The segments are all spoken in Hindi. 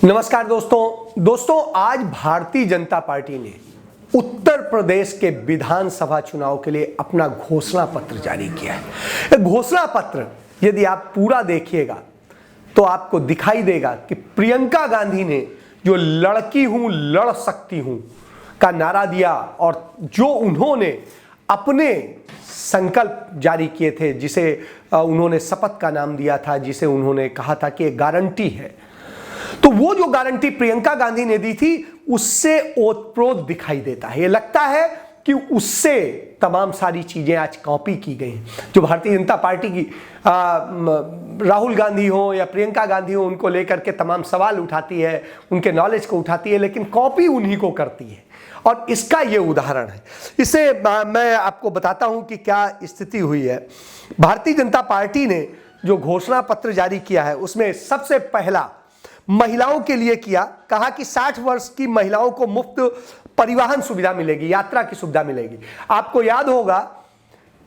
नमस्कार दोस्तों आज भारतीय जनता पार्टी ने उत्तर प्रदेश के विधानसभा चुनाव के लिए अपना घोषणा पत्र जारी किया है। घोषणा पत्र यदि आप पूरा देखिएगा तो आपको दिखाई देगा कि प्रियंका गांधी ने जो लड़की हूं लड़ सकती हूं का नारा दिया और जो उन्होंने अपने संकल्प जारी किए थे, जिसे उन्होंने शपथ का नाम दिया था, जिसे उन्होंने कहा था कि गारंटी है, तो वो जो गारंटी प्रियंका गांधी ने दी थी उससे ओतप्रोत दिखाई देता है। ये लगता है कि उससे तमाम सारी चीजें आज कॉपी की गई हैं। जो भारतीय जनता पार्टी की राहुल गांधी हो या प्रियंका गांधी हो, उनको लेकर के तमाम सवाल उठाती है, उनके नॉलेज को उठाती है, लेकिन कॉपी उन्हीं को करती है। और इसका ये उदाहरण है। इसे मैं आपको बताता हूं कि क्या स्थिति हुई है। भारतीय जनता पार्टी ने जो घोषणा पत्र जारी किया है उसमें सबसे पहला महिलाओं के लिए किया, कहा कि 60 वर्ष की महिलाओं को मुफ्त परिवहन सुविधा मिलेगी, यात्रा की सुविधा मिलेगी। आपको याद होगा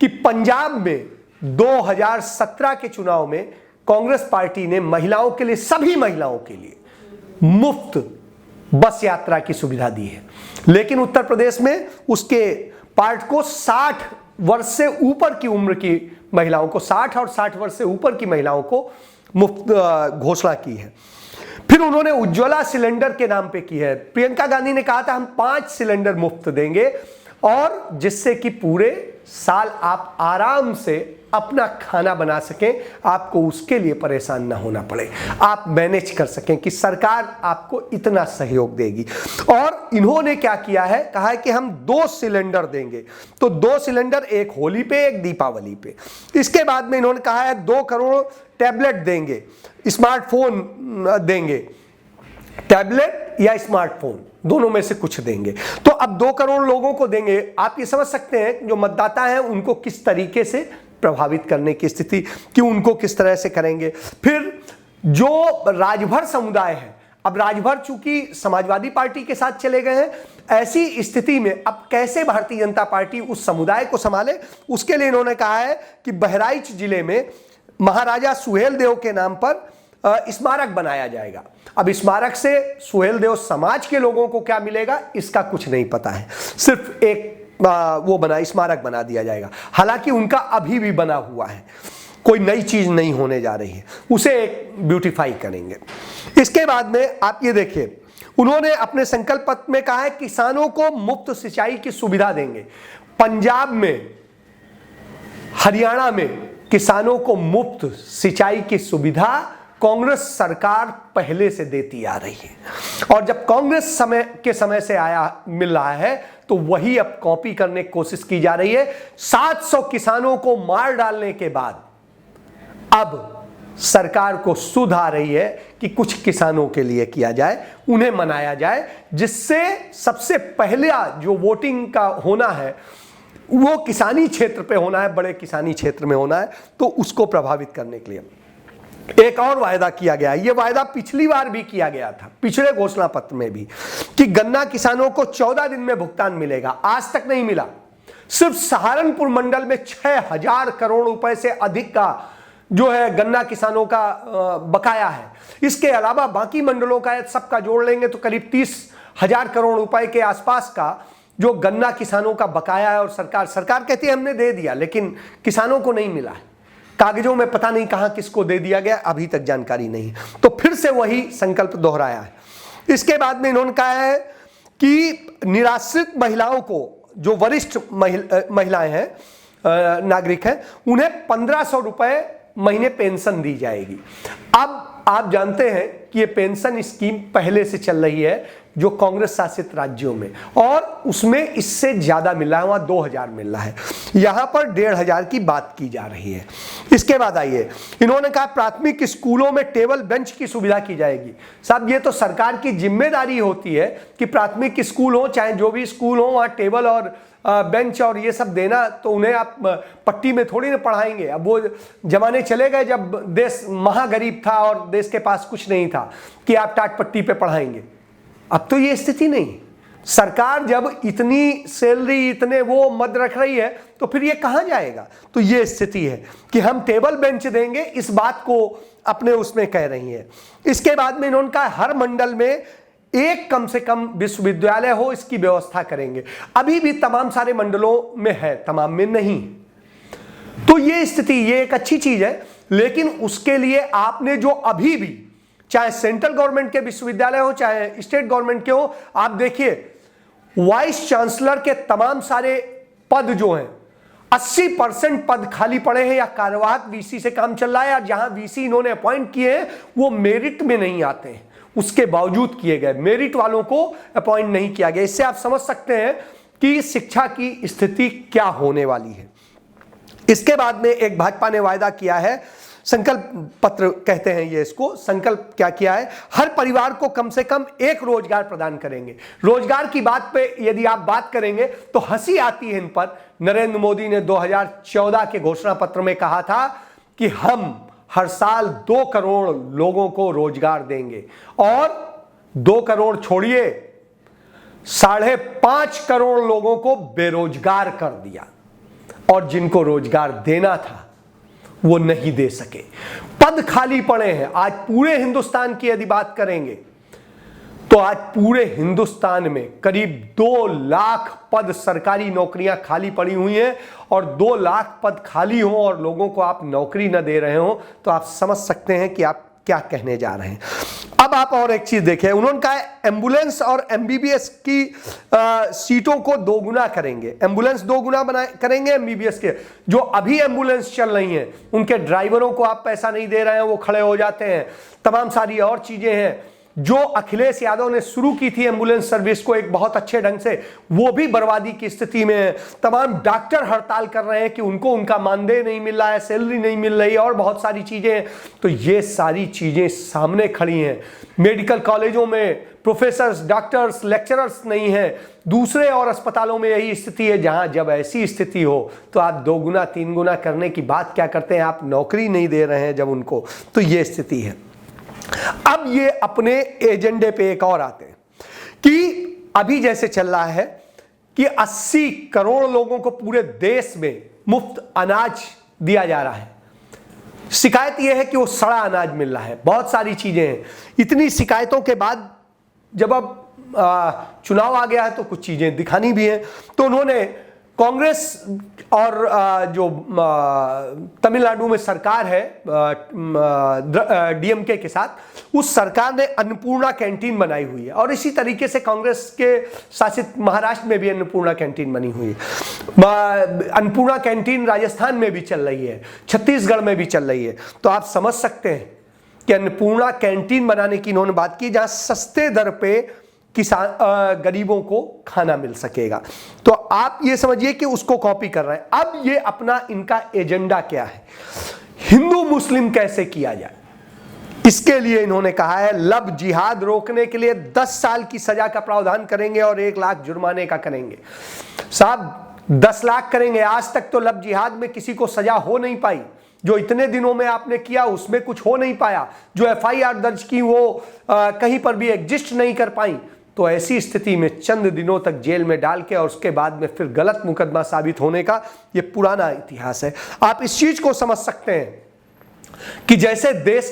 कि पंजाब में 2017 के चुनाव में कांग्रेस पार्टी ने महिलाओं के लिए, सभी महिलाओं के लिए मुफ्त बस यात्रा की सुविधा दी है, लेकिन उत्तर प्रदेश में उसके पार्ट को 60 वर्ष से ऊपर की उम्र की महिलाओं को, 60 और 60 वर्ष से ऊपर की महिलाओं को मुफ्त घोषणा की है। फिर उन्होंने उज्ज्वला सिलेंडर के नाम पे की है। प्रियंका गांधी ने कहा था हम 5 सिलेंडर मुफ्त देंगे और जिससे कि पूरे साल आप आराम से अपना खाना बना सकें, आपको उसके लिए परेशान ना होना पड़े, आप मैनेज कर सकें कि सरकार आपको इतना सहयोग देगी। और इन्होंने क्या किया है, कहा है कि हम 2 सिलेंडर देंगे, तो 2 सिलेंडर, एक होली पे एक दीपावली पे। इसके बाद में इन्होंने कहा है 2 करोड़ टैबलेट देंगे, स्मार्टफोन देंगे, टैबलेट या स्मार्टफोन दोनों में से कुछ देंगे। तो अब 2 करोड़ लोगों को देंगे। आप ये समझ सकते हैं जो मतदाता हैं उनको किस तरीके से प्रभावित करने की स्थिति, कि उनको किस तरह से करेंगे। फिर जो राजभर समुदाय है, अब राजभर चूंकि समाजवादी पार्टी के साथ चले गए हैं, ऐसी स्थिति में अब कैसे भारतीय जनता पार्टी उस समुदाय को संभाले, उसके लिए इन्होंने कहा है कि बहराइच जिले में महाराजा सुहेलदेव के नाम पर स्मारक बनाया जाएगा। अब स्मारक से सुहेलदेव समाज के लोगों को क्या मिलेगा इसका कुछ नहीं पता है, सिर्फ एक स्मारक बना दिया जाएगा। हालांकि उनका अभी भी बना हुआ है, कोई नई चीज नहीं होने जा रही है, उसे एक ब्यूटीफाई करेंगे। इसके बाद में आप ये देखिए, उन्होंने अपने संकल्प पत्र में कहा है किसानों को मुफ्त सिंचाई की सुविधा देंगे। पंजाब में, हरियाणा में किसानों को मुफ्त सिंचाई की सुविधा कांग्रेस सरकार पहले से देती आ रही है और जब कांग्रेस समय से मिल रहा है तो वही अब कॉपी करने की कोशिश की जा रही है। 700 किसानों को मार डालने के बाद अब सरकार को सुध आ रही है कि कुछ किसानों के लिए किया जाए, उन्हें मनाया जाए, जिससे सबसे पहला जो वोटिंग का होना है वो किसानी क्षेत्र पे होना है, बड़े किसानी क्षेत्र में होना है, तो उसको प्रभावित करने के लिए एक और वायदा किया गया है। यह वायदा पिछली बार भी किया गया था, पिछले घोषणा पत्र में भी, कि गन्ना किसानों को 14 दिन में भुगतान मिलेगा। आज तक नहीं मिला। सिर्फ सहारनपुर मंडल में 6000 करोड़ रुपए से अधिक का जो है गन्ना किसानों का बकाया है। इसके अलावा बाकी मंडलों का सबका जोड़ लेंगे तो करीब 30,000 करोड़ रुपए के आसपास का जो गन्ना किसानों का बकाया है। और सरकार कहती है हमने दे दिया, लेकिन किसानों को नहीं मिला है। कागजों में पता नहीं कहां किसको दे दिया गया, अभी तक जानकारी नहीं। तो फिर से वही संकल्प दोहराया है। इसके बाद में इन्होंने कहा है कि निराश्रित महिलाओं को, जो वरिष्ठ महिलाएं हैं, नागरिक हैं, उन्हें 1500 रुपए महीने पेंशन दी जाएगी। अब आप जानते हैं कि ये पेंशन स्कीम पहले से चल रही है जो कांग्रेस शासित राज्यों में, और उसमें इससे ज्यादा मिल रहा है, वहां 2000 मिल रहा है, यहां पर 1500 की बात की जा रही है। इसके बाद आइए, इन्होंने कहा प्राथमिक स्कूलों में टेबल बेंच की सुविधा की जाएगी। साहब ये तो सरकार की जिम्मेदारी होती है कि प्राथमिक स्कूल हो चाहे जो भी स्कूल हो, वहां टेबल और बेंच और ये सब देना, तो उन्हें आप पट्टी में थोड़ी ना पढ़ाएंगे। अब वो जमाने चले गए जब देश महागरीब था और देश के पास कुछ नहीं था कि आप टाट पट्टी पे पढ़ाएंगे। अब तो ये स्थिति नहीं। सरकार जब इतनी सैलरी, इतने वो मद रख रही है तो फिर ये कहां जाएगा। तो ये स्थिति है कि हम टेबल बेंच देंगे, इस बात को अपने उसमें कह रही है। इसके बाद में इन्होंने कहा हर मंडल में एक कम से कम विश्वविद्यालय हो, इसकी व्यवस्था करेंगे। अभी भी तमाम सारे मंडलों में है, तमाम में नहीं। तो ये स्थिति, ये एक अच्छी चीज है, लेकिन उसके लिए आपने जो अभी भी, चाहे सेंट्रल गवर्नमेंट के विश्वविद्यालय हो चाहे स्टेट गवर्नमेंट के हो, आप देखिए वाइस चांसलर के तमाम सारे पद जो हैं 80% पद खाली पड़े हैं या कार्यवाहक वीसी से काम चल रहा है, और जहां वीसी इन्होंने अपॉइंट किए हैं वो मेरिट में नहीं आते हैं, उसके बावजूद किए गए, मेरिट वालों को अपॉइंट नहीं किया गया। इससे आप समझ सकते हैं कि शिक्षा की स्थिति क्या होने वाली है। इसके बाद में एक भाजपा ने वायदा किया है, संकल्प पत्र कहते हैं ये, इसको संकल्प क्या किया है, हर परिवार को कम से कम एक रोजगार प्रदान करेंगे। रोजगार की बात पे यदि आप बात करेंगे तो हंसी आती है इन पर। नरेंद्र मोदी ने 2014 के घोषणा पत्र में कहा था कि हम हर साल 2 करोड़ लोगों को रोजगार देंगे, और 2 करोड़ छोड़िए 5.5 करोड़ लोगों को बेरोजगार कर दिया, और जिनको रोजगार देना था वो नहीं दे सके। पद खाली पड़े हैं। आज पूरे हिंदुस्तान की यदि बात करेंगे तो आज पूरे हिंदुस्तान में करीब 2 लाख पद सरकारी नौकरियां खाली पड़ी हुई हैं, और 2 लाख पद खाली हो और लोगों को आप नौकरी न दे रहे हो तो आप समझ सकते हैं कि आप क्या कहने जा रहे हैं। अब आप और एक चीज देखें, उन्होंने कहा एम्बुलेंस और एमबीबीएस की सीटों को 2 गुना करेंगे। एम्बुलेंस 2 गुना करेंगे, एमबीबीएस के जो अभी एम्बुलेंस चल रही हैं उनके ड्राइवरों को आप पैसा नहीं दे रहे हैं, वो खड़े हो जाते हैं। तमाम सारी और चीजें हैं जो अखिलेश यादव ने शुरू की थी एम्बुलेंस सर्विस को एक बहुत अच्छे ढंग से, वो भी बर्बादी की स्थिति में है। तमाम डॉक्टर हड़ताल कर रहे हैं कि उनको उनका मानदेय नहीं मिल रहा है, सैलरी नहीं मिल रही है, और बहुत सारी चीजें हैं। तो ये सारी चीजें सामने खड़ी हैं। मेडिकल कॉलेजों में प्रोफेसर्स, डॉक्टर्स, लेक्चरर्स नहीं है। दूसरे और अस्पतालों में यही स्थिति है। जहां जब ऐसी स्थिति हो तो आप 2 गुना 3 गुना करने की बात क्या करते हैं, आप नौकरी नहीं दे रहे हैं जब उनको। तो ये स्थिति है। अब ये अपने एजेंडे पे एक और आते हैं कि अभी जैसे चल रहा है कि 80 करोड़ लोगों को पूरे देश में मुफ्त अनाज दिया जा रहा है। शिकायत यह है कि वो सड़ा अनाज मिल रहा है, बहुत सारी चीजें हैं। इतनी शिकायतों के बाद जब अब चुनाव आ गया है तो कुछ चीजें दिखानी भी हैं। तो उन्होंने कांग्रेस और जो तमिलनाडु में सरकार है डीएमके के साथ, उस सरकार ने अन्नपूर्णा कैंटीन बनाई हुई है, और इसी तरीके से कांग्रेस के शासित महाराष्ट्र में भी अन्नपूर्णा कैंटीन बनी हुई है। अन्नपूर्णा कैंटीन राजस्थान में भी चल रही है, छत्तीसगढ़ में भी चल रही है। तो आप समझ सकते हैं कि अन्नपूर्णा कैंटीन बनाने की इन्होंने बात की, जहां सस्ते दर पे किसान गरीबों को खाना मिल सकेगा। तो आप ये समझिए कि उसको कॉपी कर रहे हैं। अब ये अपना इनका एजेंडा क्या है, हिंदू मुस्लिम कैसे किया जाए, इसके लिए इन्होंने कहा है लव जिहाद रोकने के लिए 10 साल की सजा का प्रावधान करेंगे और 1 लाख जुर्माने का करेंगे। साहब 10 लाख करेंगे। आज तक तो लव जिहाद में किसी को सजा हो नहीं पाई। जो इतने दिनों में आपने किया उसमें कुछ हो नहीं पाया। जो एफआईआर दर्ज की वो कहीं पर भी एग्जिस्ट नहीं कर पाई। तो ऐसी स्थिति में चंद दिनों तक जेल में डाल के और उसके बाद में फिर गलत मुकदमा साबित होने का ये पुराना इतिहास है। आप इस चीज को समझ सकते हैं कि जैसे देश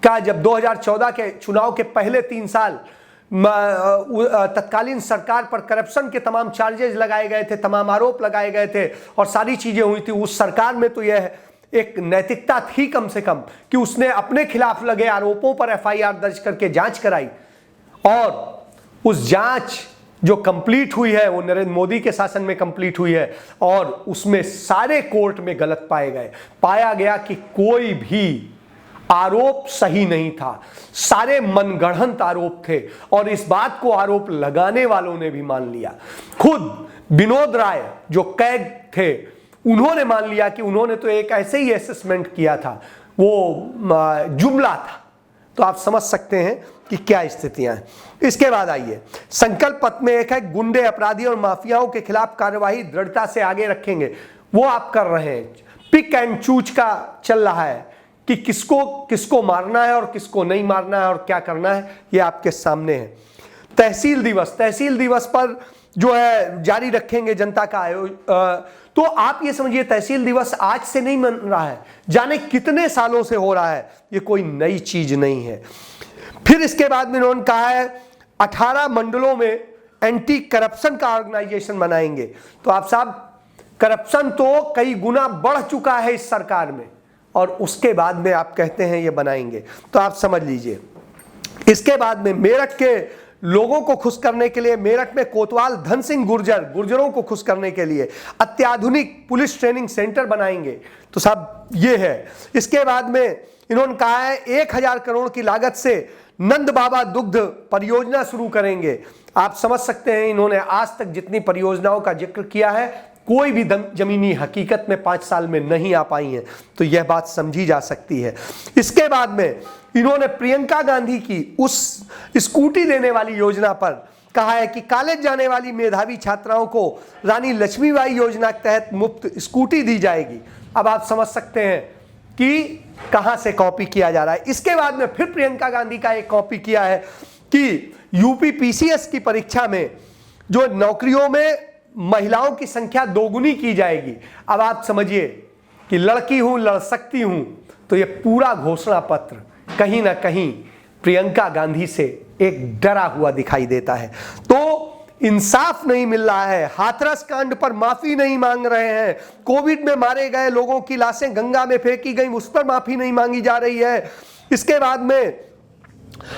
का जब 2014 के चुनाव के पहले 3 साल तत्कालीन सरकार पर करप्शन के तमाम चार्जेस लगाए गए थे, तमाम आरोप लगाए गए थे और सारी चीजें हुई थी, उस सरकार में तो यह एक नैतिकता थी कम से कम कि उसने अपने खिलाफ लगे आरोपों पर एफआईआर दर्ज करके जांच कराई, और उस जांच जो कंप्लीट हुई है वो नरेंद्र मोदी के शासन में कंप्लीट हुई है, और उसमें सारे कोर्ट में गलत पाए गए। पाया गया कि कोई भी आरोप सही नहीं था, सारे मनगढ़ंत आरोप थे, और इस बात को आरोप लगाने वालों ने भी मान लिया। खुद विनोद राय जो कैग थे उन्होंने मान लिया कि उन्होंने तो एक ऐसे ही असेसमेंट किया था, वो जुमला था। तो आप समझ सकते हैं कि क्या स्थितियां हैं। इसके बाद आइए, संकल्प पत्र में एक है गुंडे, अपराधी और माफियाओं के खिलाफ कार्यवाही दृढ़ता से आगे रखेंगे। वो आप कर रहे हैं। पिक एंड चूज का चल रहा है कि किसको किसको मारना है और किसको नहीं मारना है और क्या करना है, ये आपके सामने है। तहसील दिवस पर जो है जारी रखेंगे जनता का तो आप ये समझिए तहसील दिवस आज से नहीं मन रहा है, जाने कितने सालों से हो रहा है, ये कोई नई चीज नहीं है। फिर इसके बाद में उन्होंने कहा है 18 मंडलों में एंटी करप्शन का ऑर्गेनाइजेशन बनाएंगे। तो आप साहब, करप्शन तो कई गुना बढ़ चुका है इस सरकार में, और उसके बाद में आप कहते हैं ये बनाएंगे, तो आप समझ लीजिए। इसके बाद में मेरठ के लोगों को खुश करने के लिए मेरठ में कोतवाल धन सिंह गुर्जरों को खुश करने के लिए अत्याधुनिक पुलिस ट्रेनिंग सेंटर बनाएंगे। तो साहब ये है। इसके बाद में इन्होंने कहा है 1000 करोड़ की लागत से नंद बाबा दुग्ध परियोजना शुरू करेंगे। आप समझ सकते हैं इन्होंने आज तक जितनी परियोजनाओं का जिक्र किया है, कोई भी जमीनी हकीकत में 5 साल में नहीं आ पाई है, तो यह बात समझी जा सकती है। इसके बाद में इन्होंने प्रियंका गांधी की उस स्कूटी देने वाली योजना पर कहा है कि कॉलेज जाने वाली मेधावी छात्राओं को रानी लक्ष्मीबाई योजना के तहत मुफ्त स्कूटी दी जाएगी। अब आप समझ सकते हैं कि कहां से कॉपी किया जा रहा है। इसके बाद में फिर प्रियंका गांधी का एक कॉपी किया है कि यूपी पीसीएस की परीक्षा में जो नौकरियों में महिलाओं की संख्या दोगुनी की जाएगी। अब आप समझिए कि लड़की हूं, लड़ सकती हूं, तो ये पूरा घोषणा पत्र कहीं ना कहीं प्रियंका गांधी से एक डरा हुआ दिखाई देता है। तो इंसाफ नहीं मिल रहा है, हाथरस कांड पर माफी नहीं मांग रहे हैं, कोविड में मारे गए लोगों की लाशें गंगा में फेंकी गई उस पर माफी नहीं मांगी जा रही है। इसके बाद में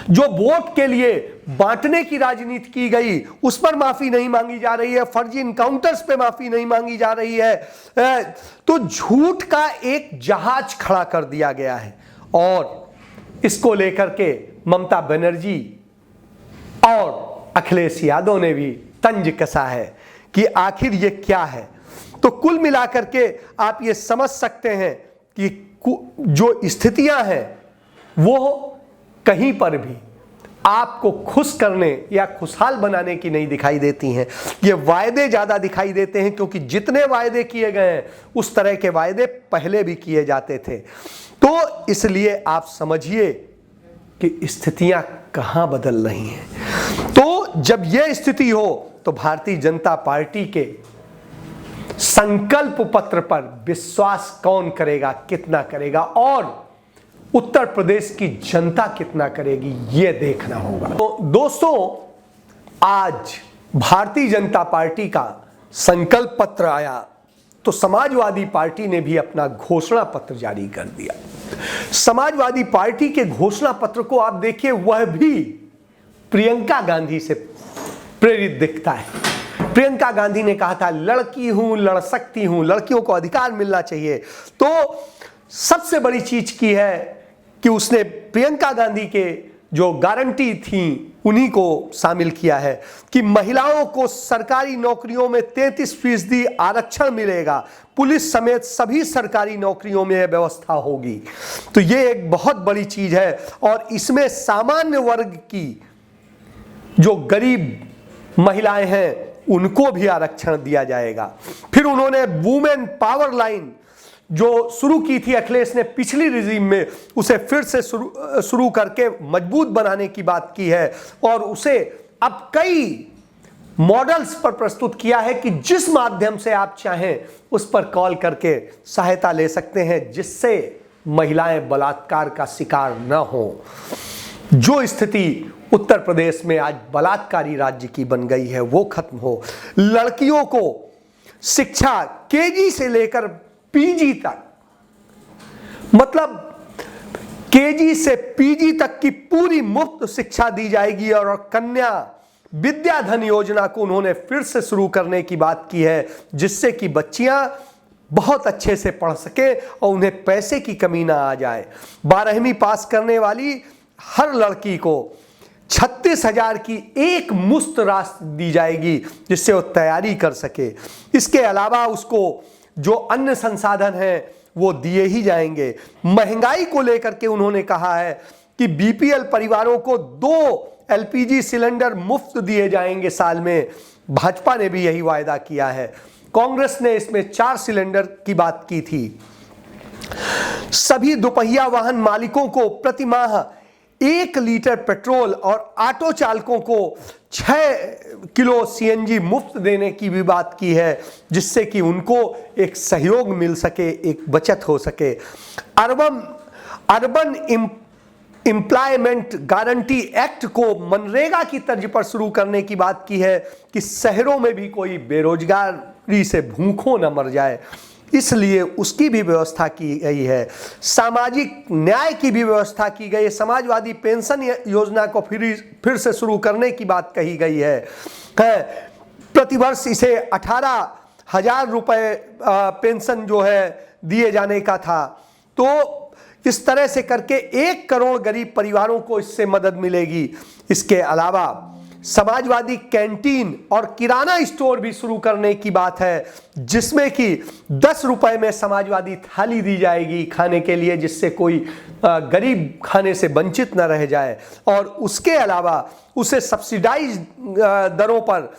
जो वोट के लिए बांटने की राजनीति की गई उस पर माफी नहीं मांगी जा रही है, फर्जी इनकाउंटर्स पे माफी नहीं मांगी जा रही है। तो झूठ का एक जहाज खड़ा कर दिया गया है, और इसको लेकर के ममता बनर्जी और अखिलेश यादव ने भी तंज कसा है कि आखिर ये क्या है। तो कुल मिलाकर के आप ये समझ सकते हैं कि जो स्थितियां हैं वो कहीं पर भी आपको खुश करने या खुशहाल बनाने की नहीं दिखाई देती हैं। ये वायदे ज्यादा दिखाई देते हैं, क्योंकि जितने वायदे किए गए हैं उस तरह के वायदे पहले भी किए जाते थे। तो इसलिए आप समझिए कि स्थितियां कहां बदल रही हैं। तो जब यह स्थिति हो तो भारतीय जनता पार्टी के संकल्प पत्र पर विश्वास कौन करेगा, कितना करेगा, और उत्तर प्रदेश की जनता कितना करेगी, यह देखना होगा। तो दोस्तों, आज भारतीय जनता पार्टी का संकल्प पत्र आया तो समाजवादी पार्टी ने भी अपना घोषणा पत्र जारी कर दिया। समाजवादी पार्टी के घोषणा पत्र को आप देखिए, वह भी प्रियंका गांधी से प्रेरित दिखता है। प्रियंका गांधी ने कहा था लड़की हूं, लड़ सकती हूं, लड़कियों को अधिकार मिलना चाहिए। तो सबसे बड़ी चीज की है कि उसने प्रियंका गांधी के जो गारंटी थी उन्हीं को शामिल किया है कि महिलाओं को सरकारी नौकरियों में 33% आरक्षण मिलेगा, पुलिस समेत सभी सरकारी नौकरियों में यह व्यवस्था होगी। तो ये एक बहुत बड़ी चीज है, और इसमें सामान्य वर्ग की जो गरीब महिलाएं हैं उनको भी आरक्षण दिया जाएगा। फिर उन्होंने वुमेन पावर लाइन जो शुरू की थी अखिलेश ने पिछली रिजीम में, उसे फिर से शुरू करके मजबूत बनाने की बात की है, और उसे अब कई मॉडल्स पर प्रस्तुत किया है कि जिस माध्यम से आप चाहें उस पर कॉल करके सहायता ले सकते हैं, जिससे महिलाएं बलात्कार का शिकार न हो। जो स्थिति उत्तर प्रदेश में आज बलात्कारी राज्य की बन गई है वो खत्म हो। लड़कियों को शिक्षा केजी से लेकर पीजी तक, मतलब केजी से पीजी तक की पूरी मुफ्त शिक्षा दी जाएगी, और कन्या विद्याधन योजना को उन्होंने फिर से शुरू करने की बात की है, जिससे कि बच्चियां बहुत अच्छे से पढ़ सके और उन्हें पैसे की कमी ना आ जाए। 12वीं पास करने वाली हर लड़की को 36,000 की एक मुश्त राशि दी जाएगी, जिससे वो तैयारी कर सके। इसके अलावा उसको जो अन्य संसाधन हैं वो दिए ही जाएंगे। महंगाई को लेकर के उन्होंने कहा है कि बीपीएल परिवारों को 2 एलपीजी सिलेंडर मुफ्त दिए जाएंगे साल में। भाजपा ने भी यही वायदा किया है। कांग्रेस ने इसमें 4 सिलेंडर की बात की थी। सभी दोपहिया वाहन मालिकों को प्रति माह 1 लीटर पेट्रोल और ऑटो चालकों को 6 किलो सीएनजी मुफ्त देने की भी बात की है, जिससे कि उनको एक सहयोग मिल सके, एक बचत हो सके। अर्बन एम्प्लॉयमेंट गारंटी एक्ट को मनरेगा की तर्ज पर शुरू करने की बात की है कि शहरों में भी कोई बेरोजगारी से भूखों न मर जाए, इसलिए उसकी भी व्यवस्था की गई है। सामाजिक न्याय की भी व्यवस्था की गई है। समाजवादी पेंशन योजना को फिर से शुरू करने की बात कही गई है। प्रतिवर्ष इसे 18,000 रुपये पेंशन जो है दिए जाने का था। तो इस तरह से करके 1 करोड़ गरीब परिवारों को इससे मदद मिलेगी। इसके अलावा समाजवादी कैंटीन और किराना स्टोर भी शुरू करने की बात है, जिसमें कि 10 रुपए में समाजवादी थाली दी जाएगी खाने के लिए, जिससे कोई गरीब खाने से वंचित न रह जाए। और उसके अलावा उसे सब्सिडाइज दरों पर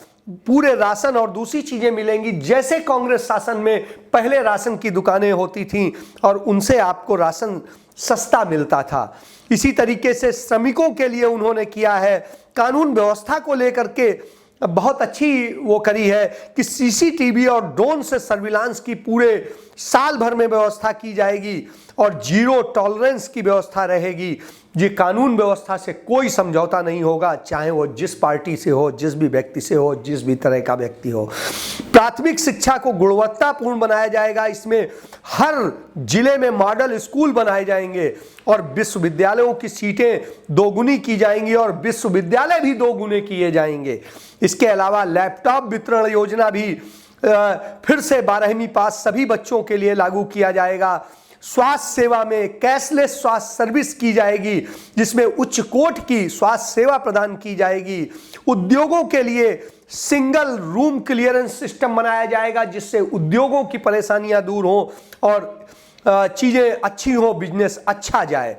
पूरे राशन और दूसरी चीजें मिलेंगी, जैसे कांग्रेस शासन में पहले राशन की दुकानें होती थीं और उनसे आपको राशन सस्ता मिलता था। इसी तरीके से श्रमिकों के लिए उन्होंने किया है। कानून व्यवस्था को लेकर के बहुत अच्छी वो करी है कि सीसीटीवी और ड्रोन से सर्विलांस की पूरे साल भर में व्यवस्था की जाएगी और जीरो टॉलरेंस की व्यवस्था रहेगी। ये कानून व्यवस्था से कोई समझौता नहीं होगा, चाहे वो जिस पार्टी से हो, जिस भी व्यक्ति से हो, जिस भी तरह का व्यक्ति हो। प्राथमिक शिक्षा को गुणवत्तापूर्ण बनाया जाएगा। इसमें हर जिले में मॉडल स्कूल बनाए जाएंगे और विश्वविद्यालयों की सीटें दोगुनी की जाएंगी और विश्वविद्यालय भी दोगुने किए जाएंगे। इसके अलावा लैपटॉप वितरण योजना भी फिर से 12वीं पास सभी बच्चों के लिए लागू किया जाएगा। स्वास्थ्य सेवा में कैशलेस स्वास्थ्य सर्विस की जाएगी, जिसमें उच्च कोटि की स्वास्थ्य सेवा प्रदान की जाएगी। उद्योगों के लिए सिंगल रूम क्लियरेंस सिस्टम बनाया जाएगा, जिससे उद्योगों की परेशानियां दूर हो और चीजें अच्छी हो, बिजनेस अच्छा जाए।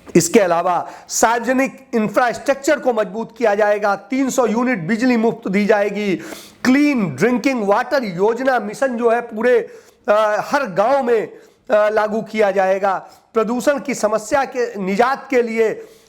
इसके अलावा सार्वजनिक इंफ्रास्ट्रक्चर को मजबूत किया जाएगा। 300 यूनिट बिजली मुफ्त दी जाएगी। क्लीन ड्रिंकिंग वाटर योजना मिशन जो है पूरे हर गांव में लागू किया जाएगा। प्रदूषण की समस्या के निजात के लिए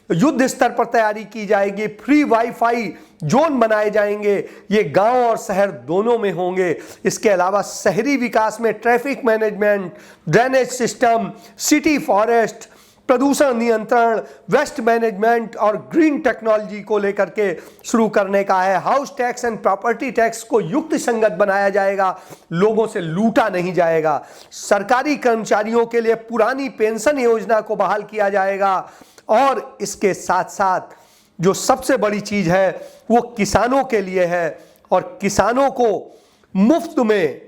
युद्ध स्तर पर तैयारी की जाएगी। फ्री वाईफाई जोन बनाए जाएंगे, ये गांव और शहर दोनों में होंगे। इसके अलावा शहरी विकास में traffic management, drainage system, city forest, प्रदूषण नियंत्रण, वेस्ट मैनेजमेंट और ग्रीन टेक्नोलॉजी को लेकर के शुरू करने का है। House tax and property tax को युक्त संगत बनाया जाएगा, लोगों से लूटा नहीं जाएगा। सरकारी कर्मचारियों के लिए पुरानी पेंशन योजना को बहाल किया जाएगा और इसके साथ साथ जो सबसे बड़ी चीज है वो किसानों के लिए है और किसानों को मुफ्त में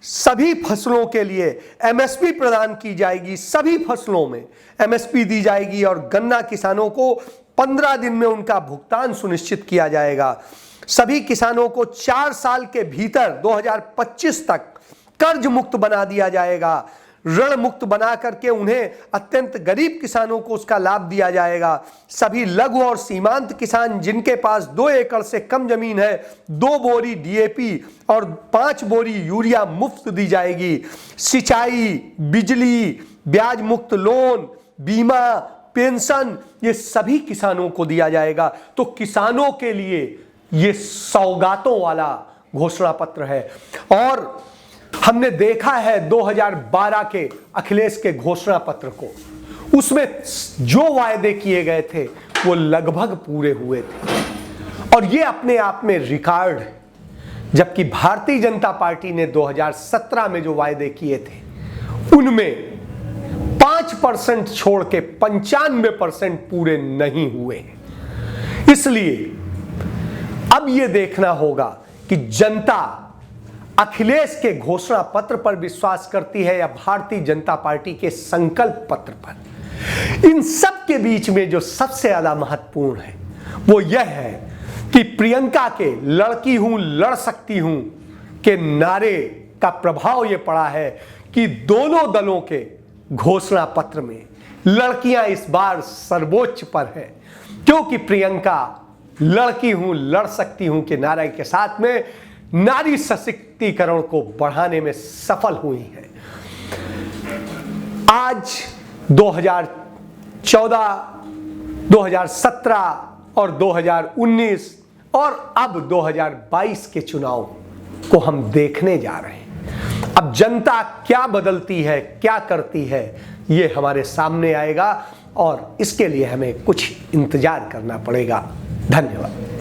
सभी फसलों के लिए एमएसपी प्रदान की जाएगी। सभी फसलों में एमएसपी दी जाएगी और गन्ना किसानों को 15 दिन में उनका भुगतान सुनिश्चित किया जाएगा। सभी किसानों को 4 साल के भीतर 2025 तक कर्ज मुक्त बना दिया जाएगा। ऋण मुक्त बना करके उन्हें अत्यंत गरीब किसानों को उसका लाभ दिया जाएगा। सभी लघु और सीमांत किसान जिनके पास 2 एकड़ से कम जमीन है, 2 बोरी डीएपी और 5 बोरी यूरिया मुफ्त दी जाएगी। सिंचाई, बिजली, ब्याज मुक्त लोन, बीमा, पेंशन, ये सभी किसानों को दिया जाएगा। तो किसानों के लिए ये सौगातों वाला घोषणा पत्र है। और हमने देखा है 2012 के अखिलेश के घोषणा पत्र को, उसमें जो वायदे किए गए थे वो लगभग पूरे हुए थे और ये अपने आप में रिकॉर्ड है। जबकि भारतीय जनता पार्टी ने 2017 में जो वायदे किए थे उनमें 5% छोड़ के 95% पूरे नहीं हुए। इसलिए अब यह देखना होगा कि जनता अखिलेश के घोषणा पत्र पर विश्वास करती है या भारतीय जनता पार्टी के संकल्प पत्र पर। इन सब के बीच में जो सबसे ज्यादा महत्वपूर्ण है वो यह है कि प्रियंका के लड़की हूं लड़ सकती हूं के नारे का प्रभाव यह पड़ा है कि दोनों दलों के घोषणा पत्र में लड़कियां इस बार सर्वोच्च पर है, क्योंकि प्रियंका लड़की हूं लड़ सकती हूं के नारे के साथ में नारी सशक्तिकरण को बढ़ाने में सफल हुई है। आज 2014 2017 और 2019 और अब 2022 के चुनाव को हम देखने जा रहे हैं। अब जनता क्या बदलती है, क्या करती है, ये हमारे सामने आएगा और इसके लिए हमें कुछ इंतजार करना पड़ेगा। धन्यवाद।